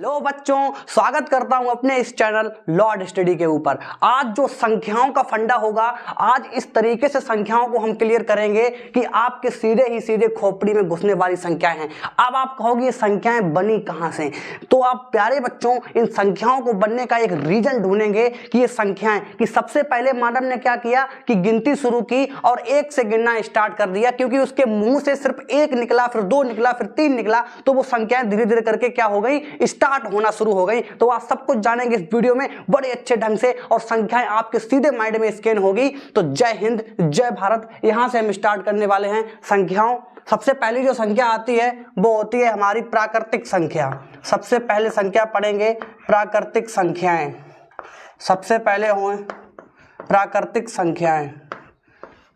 लो बच्चों, स्वागत करता हूं अपने इस चैनल लॉर्ड स्टडी के ऊपर। आज जो संख्याओं का फंडा होगा, आज इस तरीके से संख्याओं को हम क्लियर करेंगे कि आपके सीधे खोपड़ी में घुसने वाली संख्याएं हैं। अब आप कहोगे ये संख्याएं बनी कहां से, तो आप प्यारे बच्चों इन संख्याओं को बनने का एक रीजन ढूंढेंगे कि ये संख्याएं कि सबसे पहले मानव ने क्या किया कि गिनती शुरू की और एक से गिनना स्टार्ट कर दिया, क्योंकि उसके मुंह से सिर्फ एक निकला, फिर दो निकला, फिर तीन निकला, तो वो संख्याएं धीरे धीरे करके क्या हो गई, स्टार्ट होना शुरू हो गई। तो आप सब कुछ जानेंगे इस वीडियो में बड़े अच्छे ढंग से और संख्याएं आपके सीधे माइंड में स्कैन होगी। तो जय हिंद, जय भारत। यहां से हम स्टार्ट करने वाले हैं संख्याओं। सबसे पहली जो संख्या आती है वो होती है हमारी प्राकृतिक संख्या। सबसे पहले संख्या पढ़ेंगे प्राकृतिक संख्याएं। सबसे पहले हो प्राकृतिक संख्याएं।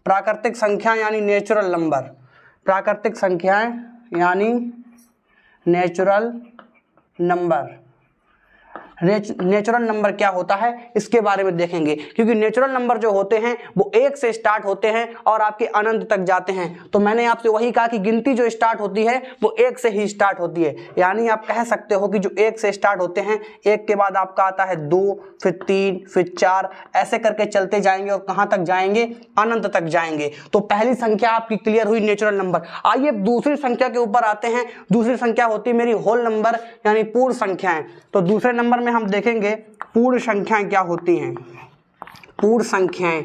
प्राकृतिक संख्या यानी नेचुरल नंबर। प्राकृतिक संख्याएं यानी नेचुरल नंबर। नेचुरल नंबर क्या होता है इसके बारे में देखेंगे, क्योंकि नेचुरल नंबर जो होते हैं वो एक से स्टार्ट होते हैं और आपके अनंत तक जाते हैं। तो मैंने आपसे वही कहा कि गिनती जो स्टार्ट होती है वो एक से ही स्टार्ट होती है। यानी आप कह सकते हो कि जो एक से स्टार्ट होते हैं, एक के बाद आपका आता है दो, फिर तीन, फिर चार, ऐसे करके चलते जाएंगे और कहां तक जाएंगे, अनंत तक जाएंगे। तो पहली संख्या आपकी क्लियर हुई, नेचुरल नंबर। आइए दूसरी संख्या के ऊपर आते हैं। दूसरी संख्या होती है मेरी होल नंबर यानी पूर्ण संख्याएं। तो दूसरे नंबर में हम देखेंगे पूर्ण संख्याएं क्या होती हैं। पूर्ण संख्याएं,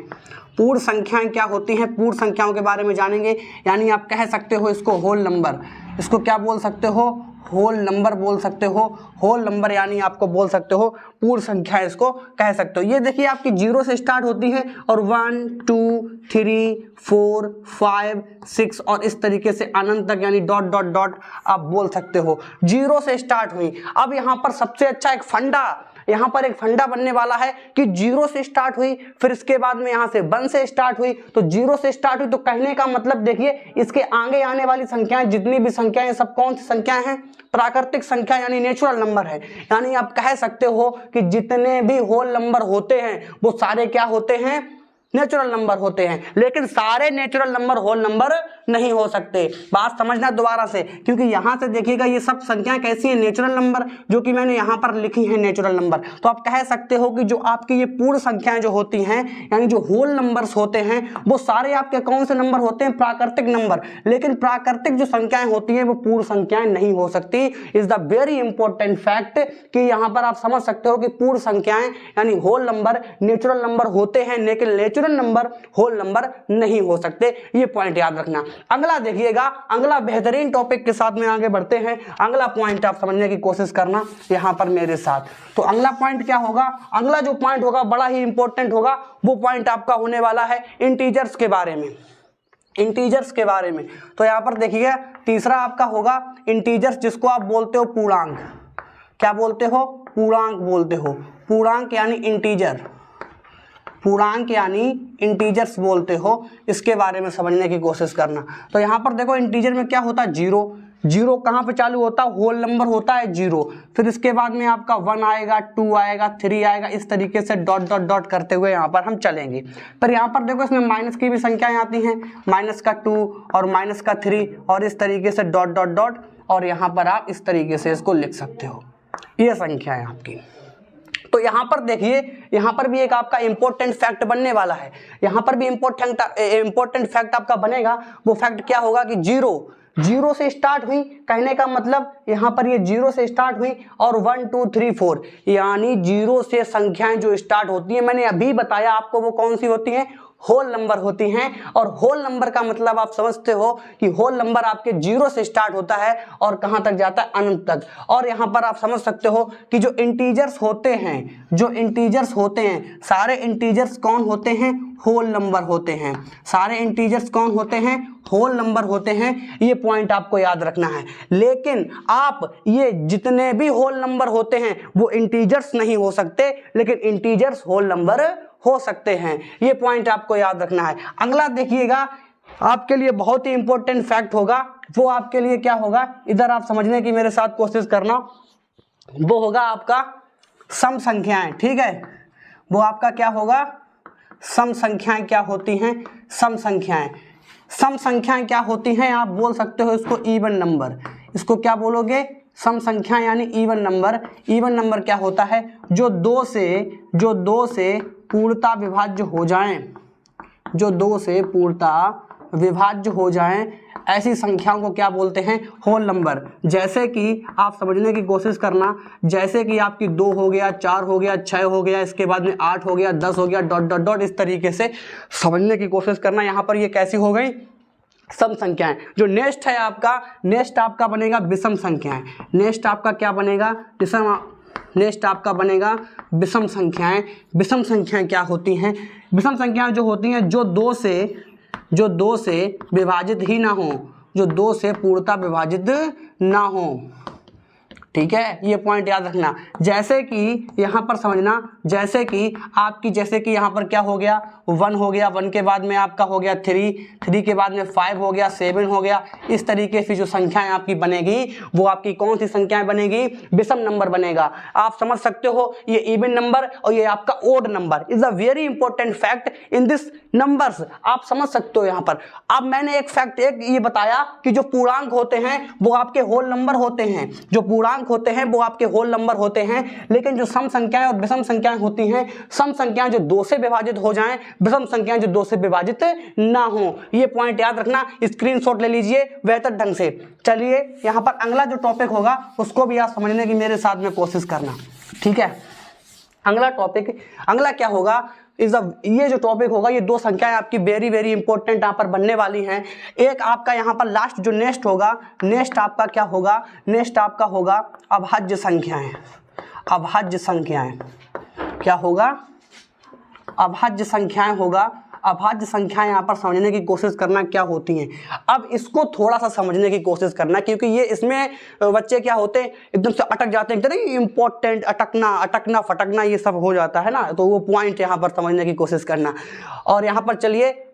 पूर्ण संख्याएं क्या होती हैं, पूर्ण संख्याओं के बारे में जानेंगे। यानी आप कह सकते हो इसको होल नंबर। इसको क्या बोल सकते हो, होल नंबर बोल सकते हो। होल नंबर यानी आपको बोल सकते हो पूर्ण संख्या, इसको कह सकते हो। ये देखिए आपकी जीरो से स्टार्ट होती है और 1 2 3 4 5 6 और इस तरीके से अनंत तक यानी डॉट डॉट डॉट आप बोल सकते हो। जीरो से स्टार्ट हुई। अब यहाँ पर सबसे अच्छा एक फंडा, यहाँ पर एक फंडा बनने वाला है कि जीरो से स्टार्ट हुई, फिर इसके बाद में यहाँ से 1 से स्टार्ट हुई। तो जीरो से स्टार्ट हुई तो कहने का मतलब देखिए इसके आगे आने वाली संख्याएं, जितनी भी संख्याएं, सब कौन सी संख्याएं हैं, प्राकृतिक संख्या यानी नेचुरल नंबर है। यानी आप कह सकते हो कि जितने भी होल नंबर होते हैं वो सारे क्या होते हैं, नेचुरल नंबर होते हैं। लेकिन सारे नेचुरल नंबर होल नंबर नहीं हो सकते। बात समझना दोबारा से, क्योंकि यहां से देखिएगा ये सब संख्याएं कैसी हैं, नेचुरल नंबर, जो कि मैंने यहां पर लिखी है नेचुरल नंबर। तो आप कह सकते हो कि जो आपकी ये पूर्ण संख्याएं जो होती हैं यानी जो होल नंबर्स होते हैं वो सारे आपके कौन से नंबर होते हैं, प्राकृतिक नंबर। लेकिन प्राकृतिक जो संख्याएं होती हैं वो पूर्ण संख्याएं नहीं हो सकती। Is the very important fact कि यहां पर आप समझ सकते हो कि पूर्ण संख्याएं यानी होल नंबर नेचुरल नंबर होते हैं, लेकिन नेचुरल नंबर होल नंबर नहीं हो सकते। ये पॉइंट याद रखना। अगला देखिएगा, अगला बेहतरीन टॉपिक के साथ में आगे बढ़ते हैं। अगला पॉइंट आप समझने की कोशिश करना यहां पर मेरे साथ। तो अगला पॉइंट क्या होगा, अगला जो पॉइंट होगा बड़ा ही इंपॉर्टेंट होगा। वो पॉइंट आपका होने वाला है इंटीजर्स के बारे में। इंटीजर्स के बारे में तो यहां पर देखिए तीसरा आपका होगा इंटीजर्स, जिसको आप बोलते हो पूर्णांक। क्या बोलते हो, पूर्णांक बोलते हो। पूर्णांक यानी इंटीजर, पूर्णांक यानी इंटीजर्स बोलते हो। इसके बारे में समझने की कोशिश करना। तो यहाँ पर देखो इंटीजर में क्या होता है, जीरो। जीरो कहाँ पे चालू होता है, होल नंबर होता है जीरो। फिर इसके बाद में आपका 1 आएगा, 2 आएगा, 3 आएगा, इस तरीके से डॉट डॉट डॉट करते हुए यहाँ पर हम चलेंगे। पर यहाँ पर देखो इसमें माइनस की भी संख्याएं आती हैं, माइनस का 2 और माइनस का 3 और इस तरीके से डॉट डॉट डॉट, और यहाँ पर आप इस तरीके से इसको लिख सकते हो। ये संख्या है आपकी। तो यहां पर देखिए, यहां पर भी एक आपका इंपॉर्टेंट फैक्ट बनने वाला है। यहां पर भी इंपॉर्टेंट फैक्ट आपका बनेगा। वो फैक्ट क्या होगा कि जीरो से स्टार्ट हुई, कहने का मतलब यहां पर ये जीरो से स्टार्ट हुई और 1 2 3 4 यानी जीरो से संख्याएं जो स्टार्ट होती है, मैंने अभी बताया आपको वो कौन सी होती हैं, होल नंबर होती हैं। और होल नंबर का मतलब आप समझते हो कि होल नंबर आपके जीरो से स्टार्ट होता है और कहां तक जाता है, अनंत तक। और यहां पर आप समझ सकते हो कि जो इंटीजर्स होते हैं, जो इंटीजर्स होते हैं, सारे इंटीजर्स कौन होते हैं, होल नंबर होते हैं। सारे इंटीजर्स कौन होते हैं, होल नंबर होते हैं। ये पॉइंट आपको याद रखना है। लेकिन आप ये जितने भी होल नंबर होते हैं वो इंटीजर्स नहीं हो सकते, लेकिन इंटीजर्स होल नंबर हो सकते हैं। ये पॉइंट आपको याद रखना है। अगला देखिएगा आपके लिए बहुत ही इंपॉर्टेंट फैक्ट होगा। वो आपके लिए क्या होगा, इधर आप समझने की मेरे साथ कोशिश करना। वो होगा आपका सम संख्याएं। ठीक है, वो आपका क्या होगा, सम संख्याएं क्या होती हैं, सम संख्याएं। सम संख्याएं क्या होती हैं, आप बोल सकते हो इसको इवन नंबर। इसको क्या बोलोगे, सम संख्या यानी इवन नंबर। इवन नंबर क्या होता है? जो दो से पूर्णतः विभाज्य हो जाएं, जो दो से पूर्णतः विभाज्य हो जाएं, ऐसी संख्याओं को क्या बोलते हैं? Whole number. जैसे कि आप समझने की कोशिश करना, जैसे कि आपकी 2 हो गया, 4 हो गया, 6 हो गया, इसके बाद में 8 हो गया, 10 हो गया, डॉट डॉट डॉट, इस तरीके से समझने की कोशिश करना। यहाँ पर ये कैसी हो गई? सम संख्याएं। जो नेक्स्ट है आपका, नेक्स्ट आपका बनेगा विषम संख्याएं। नेक्स्ट आपका क्या बनेगा? नेक्स्ट आपका बनेगा विषम संख्याएं। विषम संख्याएं क्या होती हैं? विषम संख्याएं जो होती हैं जो दो से विभाजित ही ना हो, जो 2 से पूर्णतः विभाजित ना हो। ठीक है, ये पॉइंट याद रखना। जैसे कि यहाँ पर समझना, जैसे कि यहाँ पर क्या हो गया? 1 हो गया, 1 के बाद में आपका हो गया 3, 3 के बाद में 5 हो गया, 7 हो गया। इस तरीके से जो संख्याएं आपकी बनेगी वो आपकी कौन सी संख्याएं बनेगी? विषम नंबर बनेगा। आप समझ सकते हो, ये इवन नंबर और ये आपका odd number is a very important fact in this numbers. आप समझ सकते हो यहाँ पर। अब मैंने एक फैक्ट ये बताया कि जो पूर्णांक होते हैं वो आपके होल नंबर होते हैं, जो पूर्णांक होते हैं वो आपके होल नंबर होते हैं। लेकिन जो सम संख्याएं और विषम संख्याएं होती हैं, सम संख्याएं जो 2 से विभाजित हो जाएं, विषम संख्याएं जो 2 से विभाजित ना हो। ये पॉइंट याद रखना, स्क्रीनशॉट ले लीजिए बेहतर ढंग से। चलिए यहां पर अगला जो टॉपिक होगा उसको भी आप समझने की मेरे साथ में कोशिश करना। ठीक है, अगला टॉपिक, अगला क्या होगा? ये जो टॉपिक होगा, ये 2 संख्याएं आपकी वेरी वेरी इंपॉर्टेंट यहाँ पर बनने वाली हैं। एक आपका यहाँ पर लास्ट जो नेक्स्ट होगा, नेक्स्ट आपका क्या होगा? नेक्स्ट आपका होगा अभाज्य संख्याएं। अभाज्य संख्याएं क्या होगा? अभाज्य संख्याएं होगा। अभाज्य संख्याएं यहाँ पर समझने की कोशिश करना क्या होती हैं। अब इसको थोड़ा सा समझने की कोशिश करना, क्योंकि ये इसमें बच्चे क्या होते हैं, एकदम से अटक जाते हैं, नहीं इंपॉर्टेंट, अटकना फटकना ये सब हो जाता है ना, तो वो पॉइंट यहाँ पर समझने की कोशिश करना। और यहाँ पर चलिए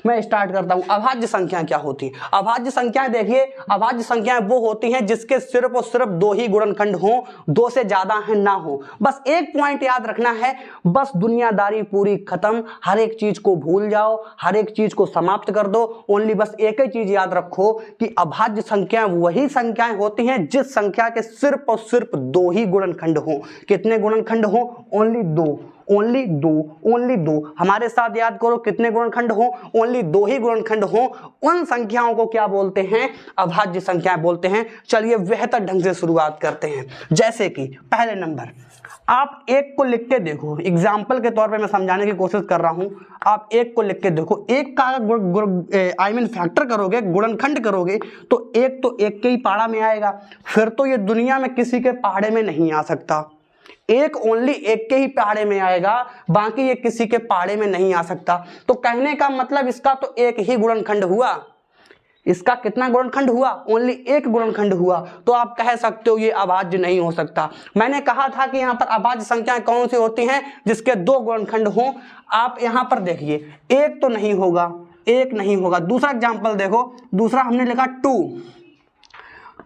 मैं स्टार्ट करता हूं। अभाज्य संख्याएं क्या होती हैं? अभाज्य संख्याएं देखिए, अभाज्य संख्याएं वो होती हैं जिसके सिर्फ और सिर्फ 2 ही गुणनखंड हो, 2 से ज्यादा है ना हो। बस एक पॉइंट याद रखना है, बस दुनियादारी पूरी खत्म, हर एक चीज को भूल जाओ, हर एक चीज को समाप्त कर दो। ओनली बस एक ही चीज याद रखो कि अभाज्य संख्याएं वही संख्याएं होती हैं जिस संख्या के सिर्फ और सिर्फ 2 ही गुणनखंड हो। कितने गुणनखंड हो? Only 2, only 2, only 2। हमारे साथ याद करो, कितने गुणनखंड हो? ओनली 2 ही गुणनखंड हो। उन संख्याओं को क्या बोलते हैं? अभाज्य संख्याएं बोलते हैं। चलिए बेहतर ढंग से शुरुआत करते हैं। जैसे कि पहले नंबर, आप 1 को लिख के देखो, एग्जाम्पल के तौर पे मैं समझाने की कोशिश कर रहा हूं। आप 1 को लिख के देखो, 1 का फैक्टर करोगे, गुणनखंड करोगे, तो 1 तो 1 के ही पाड़ा में आएगा। फिर तो ये दुनिया में किसी के पहाड़े में नहीं आ सकता। 1 ओनली 1 के ही पहाड़े में आएगा, बाकी ये किसी के पहाड़े में नहीं आ सकता। तो कहने का मतलब इसका तो 1 ही गुणनखंड हुआ। इसका कितना गुणनखंड हुआ? ओनली 1 गुणनखंड हुआ। तो आप कह सकते हो ये अभाज्य नहीं हो सकता। मैंने कहा था कि यहाँ पर अभाज्य संख्याएं कौन सी होती हैं? जिसके 2 गुणनखंड हो। आप यहाँ पर देखिए, 1 तो नहीं होगा, 1 नहीं होगा। दूसरा एग्जाम्पल देखो, दूसरा हमने लिखा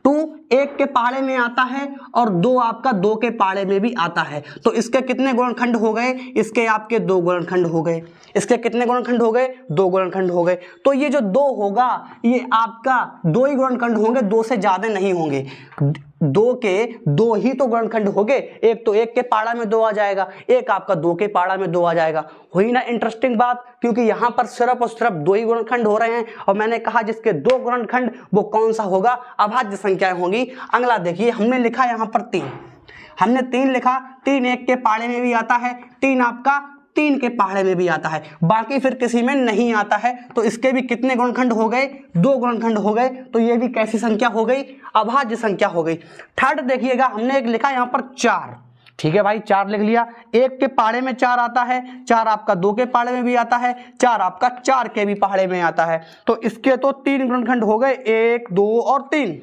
2 1 के पाड़े में आता है और 2 आपका 2 के पाड़े में भी आता है। तो इसके कितने गुणनखंड हो गए? इसके आपके 2 गुणनखंड हो गए। इसके कितने गुणनखंड हो गए? 2 गुणनखंड हो गए। तो ये जो 2 होगा ये आपका 2 ही गुणनखंड होंगे, 2 से ज्यादा नहीं होंगे। 2 के 2 ही तो गुणनखंड हो गए। 1 तो 1 के पाड़ा में 2 आ जाएगा, 1 आपका 2 के पाड़ा में 2 आ जाएगा। हुई ना इंटरेस्टिंग बात? क्योंकि यहां पर सिर्फ और सिर्फ 2 ही गुणनखंड हो रहे हैं और मैंने कहा जिसके 2 गुणनखंड वो कौन सा होगा? अभाज्य संख्याएं होंगी। अगला देखिए, हमने लिखा यहां पर 3, हमने 3 लिखा। 3 1 के पाड़े में भी आता है, 3 आपका 3 के पहाड़े में भी आता है, बाकी फिर किसी में नहीं आता है। तो इसके भी कितने गुणनखंड हो गए? 2 गुणनखंड हो गए। तो ये भी कैसी संख्या हो गई? अभाज्य संख्या हो गई। थर्ड देखिएगा, हमने एक लिखा यहाँ पर 4। ठीक है भाई, 4 लिख लिया। 1 के पहाड़े में 4 आता है, 4 आपका 2 के पहाड़े में भी आता है, 4 आपका 4 के भी पहाड़े में आता है। तो इसके तो 3 गुणनखंड हो गए, 1 2 और 3।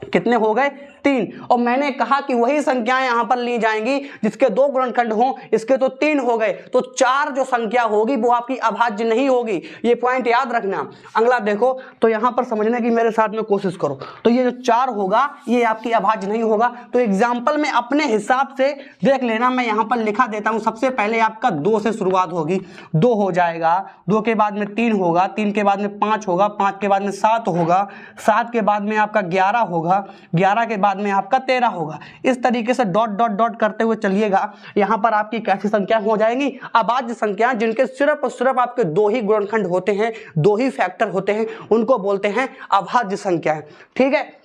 कितने हो गए? 3। और मैंने कहा कि वही संख्याएं यहां पर ली जाएंगी जिसके 2 गुणनखंड हो। इसके तो 3 हो गए, तो 4 जो संख्या होगी वो आपकी अभाज्य नहीं होगी। ये पॉइंट याद रखना। अगला देखो, तो यहां पर समझने की मेरे साथ में कोशिश करो। तो ये जो 4 होगा ये आपकी अभाज्य नहीं होगा। तो एग्जाम्पल में अपने हिसाब से देख लेना। मैं यहां पर लिखा देता हूं। सबसे पहले आपका 2 से शुरुआत होगी, 2 हो जाएगा, 2 के बाद में 3 होगा, 3 के बाद में 5 होगा, 5 के बाद में 7 होगा, 7 के बाद में आपका 11 होगा, 11 के बाद बाद में आपका 13 होगा। इस तरीके से डॉट डॉट डॉट करते हुए चलिएगा। यहाँ पर आपकी कैसी संख्या हो जाएंगी, अभाज्य संख्या, जिनके सिर्फ और सिर्फ आपके दो ही गुणनखंड होते हैं, दो ही फैक्टर होते हैं, उनको बोलते हैं अभाज्य संख्या। ठीक है,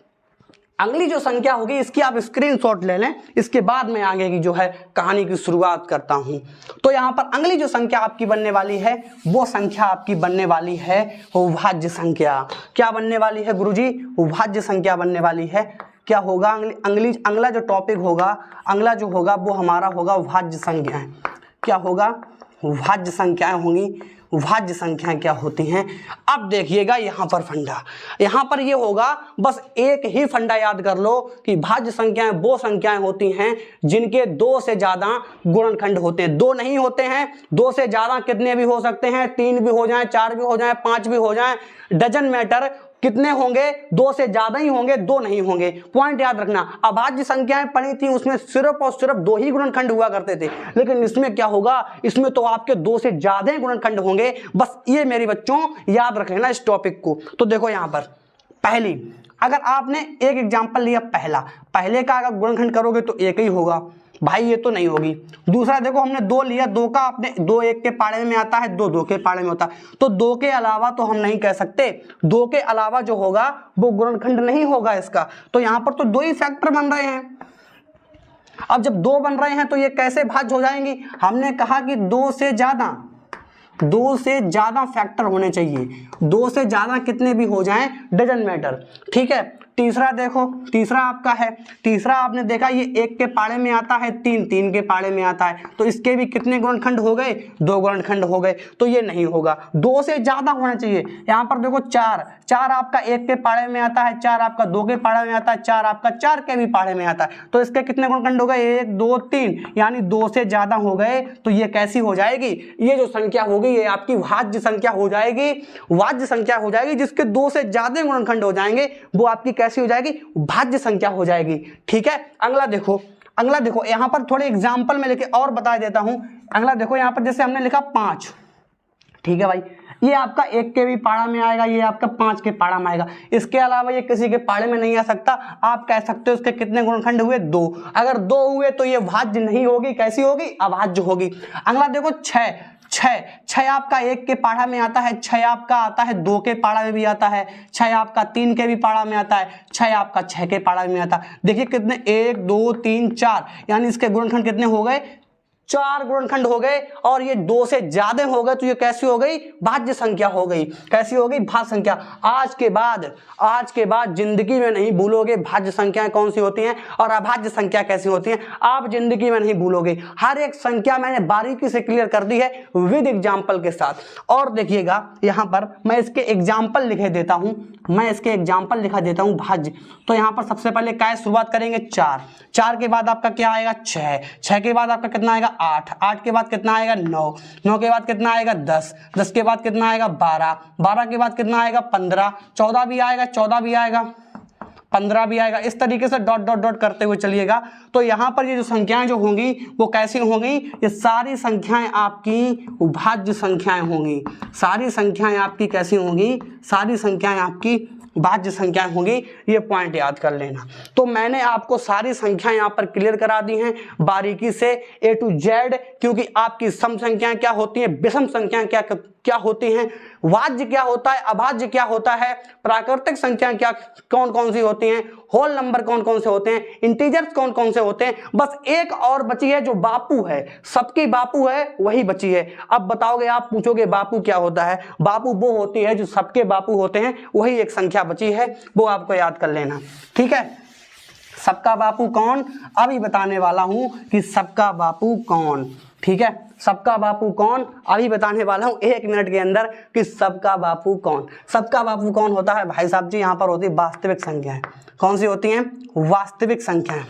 अगली जो संख्या होगी इसकी आप स्क्रीनशॉट ले लें, इसके बाद में आगे की जो है कहानी की शुरुआत करता हूं। तो यहाँ पर अगली जो संख्या आपकी बनने वाली है वो संख्या आपकी बनने वाली है अभाज्य संख्या। क्या बनने वाली है गुरुजी? अभाज्य संख्या बनने वाली है। क्या होगा अगला जो टॉपिक होगा, अगला जो होगा वो हमारा होगा अभाज्य संख्याएं। क्या होगा? अभाज्य संख्याएं होंगी। अभाज्य संख्याएं क्या होती हैं? अब देखिएगा यहाँ पर फंडा, यहाँ पर ये होगा, बस एक ही फंडा याद कर लो कि भाज्य संख्याएं वो संख्याएं होती हैं जिनके दो से ज्यादा गुणनखंड होते हैं। दो नहीं होते हैं, दो से ज्यादा कितने भी हो सकते हैं, 3 भी हो जाएं, 4 भी हो जाएं, 5 भी हो जाएं, डजन मैटर, कितने होंगे, दो से ज्यादा ही होंगे, दो नहीं होंगे। पॉइंट याद रखना, अभाज्य संख्याएं पढ़ी थी उसमें सिर्फ और सिर्फ दो ही गुणनखंड हुआ करते थे, लेकिन इसमें क्या होगा, इसमें तो आपके दो से ज्यादा ही गुणनखंड होंगे। बस ये मेरे बच्चों याद रख लेना इस टॉपिक को। तो देखो यहाँ पर पहली, अगर आपने एक एग्जाम्पल लिया पहले का अगर गुणनखंड करोगे तो एक ही होगा भाई, ये तो नहीं होगी। दूसरा देखो हमने दो लिया, दो का अपने दो एक के पाड़े में आता है, दो दो के पाड़े में होता है, तो दो के अलावा तो हम नहीं कह सकते, दो के अलावा जो होगा वो गुणनखंड नहीं होगा इसका। तो यहाँ पर तो दो ही फैक्टर बन रहे हैं। अब जब दो बन रहे हैं तो ये कैसे भाज्य हो जाएंगी? हमने कहा कि दो से ज्यादा फैक्टर होने चाहिए, दो से ज्यादा कितने भी हो जाएं डजंट मैटर। ठीक है, तीसरा देखो, तीसरा आपका है, तीसरा आपने देखा ये एक के पाड़े में आता है, तीन के पाड़े में आता है, तो इसके भी कितने गुणनखंड हो गए? दो गुणनखंड हो गए, तो ये नहीं होगा, दो से ज्यादा होना चाहिए। यहाँ पर देखो चार आपका एक के पाड़े में आता है, चार आपका दो के पाड़े में आता है, चार आपका चार के भी पाड़े में आता है, तो इसके कितने गुणनखंड हो गए? 1 2 3, यानी दो से ज्यादा हो गए। तो ये कैसी हो जाएगी? ये जो संख्या होगी ये आपकी भाज्य संख्या हो जाएगी, भाज्य संख्या हो जाएगी, जिसके दो से ज्यादा गुणनखंड हो जाएंगे वो आपकी कैसी हो जाएगी? भाज्य संख्या हो जाएगी। ठीक है, अगला देखो यहां पर थोड़े एग्जांपल में लेके और बता देता हूं। अगला देखो यहां पर जैसे हमने लिखा 5, ठीक है भाई, ये आपका एक के भी पाड़ा में आएगा, ये आपका 5 के पाड़ा में आएगा, इसके अलावा ये किसी के पाड़े में नहीं आ सकता। आप कह सकते हो इसके कितने गुणनखंड हुए? 2। अगर 2 हुए तो ये भाज्य नहीं होगी, कैसी होगी? अभाज्य होगी। अगला देखो 6 आपका एक के पाड़ा में आता है, 6 आपका आता है दो के पाड़ा में भी आता है, 6 आपका 3 के भी पाड़ा में आता है, 6 आपका 6 के पाड़ा में आता है। देखिए कितने, 1 2 3 4, यानी इसके गुणनखंड कितने हो गए? 4 गुणनखंड हो गए, और ये 2 से ज्यादा हो गए, तो ये कैसी हो गई? भाज्य संख्या हो गई। कैसी हो गई? भाज्य संख्या। आज के बाद जिंदगी में नहीं भूलोगे भाज्य संख्याएं कौन सी होती हैं और अभाज्य संख्या कैसी होती हैं, आप जिंदगी में नहीं भूलोगे। हर एक संख्या मैंने बारीकी से क्लियर कर दी है विद एग्जाम्पल के साथ। और देखिएगा यहाँ पर मैं इसके एग्जाम्पल लिखे देता हूं, भाज्य। तो यहाँ पर सबसे पहले क्या शुरुआत करेंगे? 4 के बाद आपका क्या आएगा? 6 के बाद आपका कितना आएगा? 8 के बाद कितना आएगा? 9 के बाद कितना आएगा? 10 के बाद कितना आएगा? 12 के बाद कितना आएगा? 15, 14 भी आएगा, 15 भी आएगा। इस तरीके से डॉट डॉट डॉट करते हुए चलिएगा। तो यहाँ पर ये जो संख्याएं जो होंगी वो कैसी होंगी? ये सारी संख्याएं आपकी भाज्य संख्याएं होंगी। सारी संख्याएं आपकी कैसी होंगी? सारी संख्याएं आपकी भाज्य संख्याएं होंगी। ये पॉइंट याद कर लेना। तो मैंने आपको सारी संख्याएं यहाँ पर क्लियर करा दी हैं बारीकी से A to Z, क्योंकि आपकी सम संख्याएं क्या होती हैं, विषम संख्याएं क्या होती हैं, भाज्य क्या होता है, अभाज्य क्या होता है, प्राकृतिक संख्याएं क्या कौन कौन सी होती हैं, होल नंबर कौन कौन से होते हैं, इंटीजर्स कौन कौन से होते हैं। बस एक और बची है जो बापू है, सबकी बापू है वही बची है। अब बताओगे, आप पूछोगे बापू क्या होता है? बापू वो होती है जो सबके बापू होते हैं, वही एक संख्या बची है, वो आपको याद कर लेना। ठीक है, सबका बापू कौन? अभी बताने वाला हूं कि सबका बापू कौन। ठीक है, सबका बापू कौन अभी बताने वाला हूं 1 मिनट के अंदर कि सबका बापू कौन। सबका बापू कौन होता है भाई साहब जी? यहां पर होती है वास्तविक संख्याएं। कौन सी होती हैं? वास्तविक संख्याएं।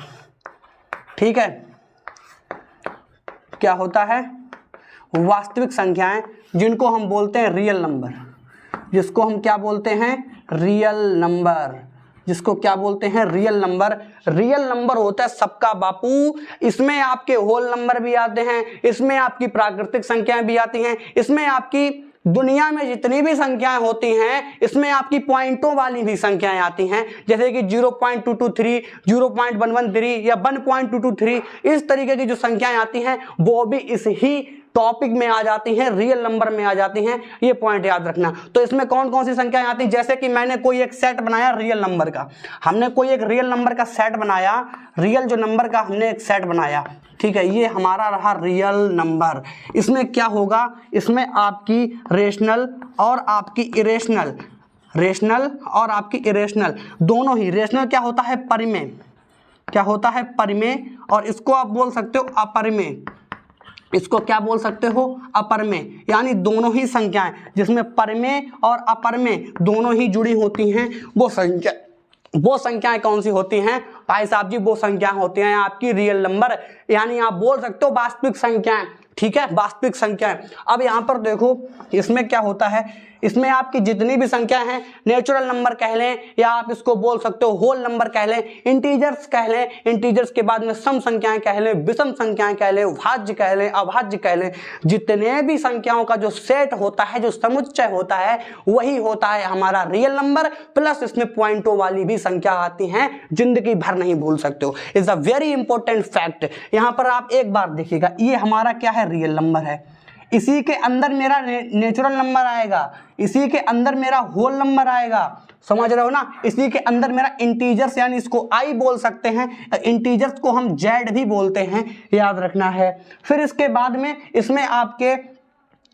ठीक है, क्या होता है? वास्तविक संख्याएं, जिनको हम बोलते हैं रियल नंबर, जिसको हम क्या बोलते हैं? रियल नंबर, जिसको क्या बोलते हैं? Real number. रियल नंबर होता है सबका बापू। इसमें आपके होल नंबर भी आते हैं, इसमें आपकी प्राकृतिक संख्याएं भी आती हैं, इसमें आपकी दुनिया में जितनी भी संख्याएं होती हैं इसमें आपकी पॉइंटों वाली भी संख्याएं आती हैं, जैसे कि 0.223, 0.113 या 1.223, इस तरीके की जो संख्याएं आती हैं वो भी इस ही टॉपिक में आ जाती हैं, रियल नंबर में आ जाती हैं। ये पॉइंट याद रखना। तो इसमें कौन कौन सी संख्याएं आती हैं, जैसे कि मैंने कोई एक सेट बनाया रियल नंबर का, हमने कोई एक रियल नंबर का सेट बनाया, रियल जो नंबर का हमने एक सेट बनाया, ठीक है, ये हमारा रहा रियल नंबर। इसमें क्या होगा, इसमें आपकी रेशनल और आपकी इरेशनल, रेशनल और आपकी इरेशनल दोनों ही, रेशनल क्या होता है परिमेय, क्या होता है परिमेय, और इसको आप बोल सकते हो अपरिमेय, इसको क्या बोल सकते हो अपरिमेय, यानी दोनों ही संख्याएं जिसमें परिमेय और अपरिमेय दोनों ही जुड़ी होती हैं, वो संख्याएं कौन सी होती हैं भाई साहब जी, वो संख्याएं होती हैं आपकी रियल नंबर, यानी आप बोल सकते हो वास्तविक संख्याएं, ठीक है, वास्तविक संख्याएं। अब यहाँ पर देखो इसमें क्या होता है, इसमें आपकी जितनी भी संख्या हैं, नेचुरल नंबर कह लें या आप इसको बोल सकते हो होल नंबर कह लें, इंटीजर्स कह लें, इंटीजर्स के बाद में सम संख्याएं कह लें, विषम संख्याएं कह लें, भाज्य कह लें, अभाज्य कह लें, जितने भी संख्याओं का जो सेट होता है, जो समुच्चय होता है, वही होता है हमारा रियल नंबर, प्लस इसमें पॉइंटों वाली भी संख्या आती हैं, जिंदगी भर नहीं भूल सकते हो। Is a very important fact. यहाँ पर आप एक बार देखिएगा, ये हमारा क्या है, रियल नंबर है, इसी के अंदर मेरा नेचुरल नंबर आएगा, इसी के अंदर मेरा होल नंबर आएगा, समझ रहे हो ना, इसी के अंदर मेरा इंटीजर्स, यानी इसको आई बोल सकते हैं, इंटीजर्स को हम जेड भी बोलते हैं, याद रखना है। फिर इसके बाद में इसमें आपके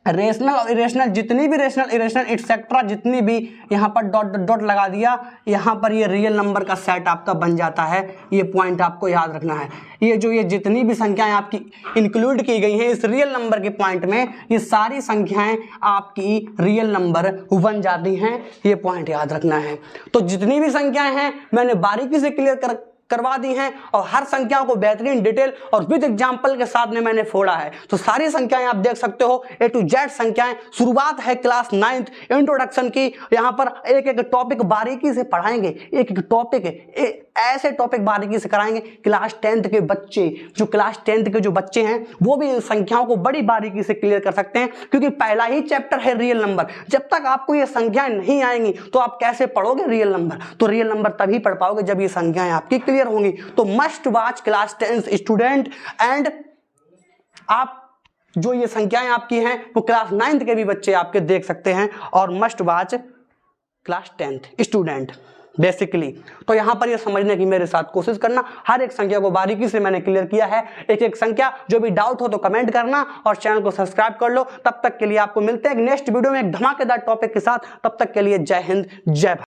रेशनल और इरेशनल, जितनी भी रेशनल इरेशनल एक्सेट्रा जितनी भी, यहाँ पर डॉट डॉट लगा दिया, यहाँ पर ये रियल नंबर का सेट आपका बन जाता है। ये पॉइंट आपको याद रखना है। ये जितनी भी संख्याएं आपकी इंक्लूड की गई हैं इस रियल नंबर के पॉइंट में, ये सारी संख्याएं आपकी रियल नंबर बन जाती हैं, ये पॉइंट याद रखना है। तो जितनी भी संख्याएं हैं मैंने बारीकी से क्लियर करवा दी हैं, और हर संख्याओं को बेहतरीन डिटेल और विद एग्जाम्पल के साथ में मैंने फोड़ा है। तो सारी संख्याएं आप देख सकते हो, A to Z संख्याएं। शुरुआत है क्लास 9th इंट्रोडक्शन की, यहाँ पर एक एक टॉपिक बारीकी से पढ़ाएंगे, एक एक टॉपिक ऐसे टॉपिक बारीकी से कराएंगे। क्लास 10th के बच्चे, जो क्लास 10th के जो बच्चे हैं वो भी इन संख्याओं को बड़ी बारीकी से क्लियर कर सकते हैं, क्योंकि पहला ही चैप्टर है रियल नंबर। जब तक आपको ये संख्याएं नहीं आएंगी तो आप कैसे पढ़ोगे रियल नंबर, तो रियल नंबर तभी पढ़ पाओगे जब ये संख्याएं आपकी क्लियर होंगी। तो must watch class 10th student, and आप जो ये संख्याएं आपकी हैं वो क्लास 9th के भी बच्चे आपके देख सकते हैं, और must watch class 10th student basically. तो यहां पर ये समझने की मेरे साथ कोशिश करना, हर एक संख्या को बारीकी से मैंने क्लियर किया है, एक एक संख्या। जो भी डाउट हो तो कमेंट करना और चैनल को सब्सक्राइब कर लो। तब तक के लिए आपको मिलते हैं नेक्स्ट वीडियो में एक धमाकेदार टॉपिक के साथ। तब तक के लिए जय हिंद, जय भारत।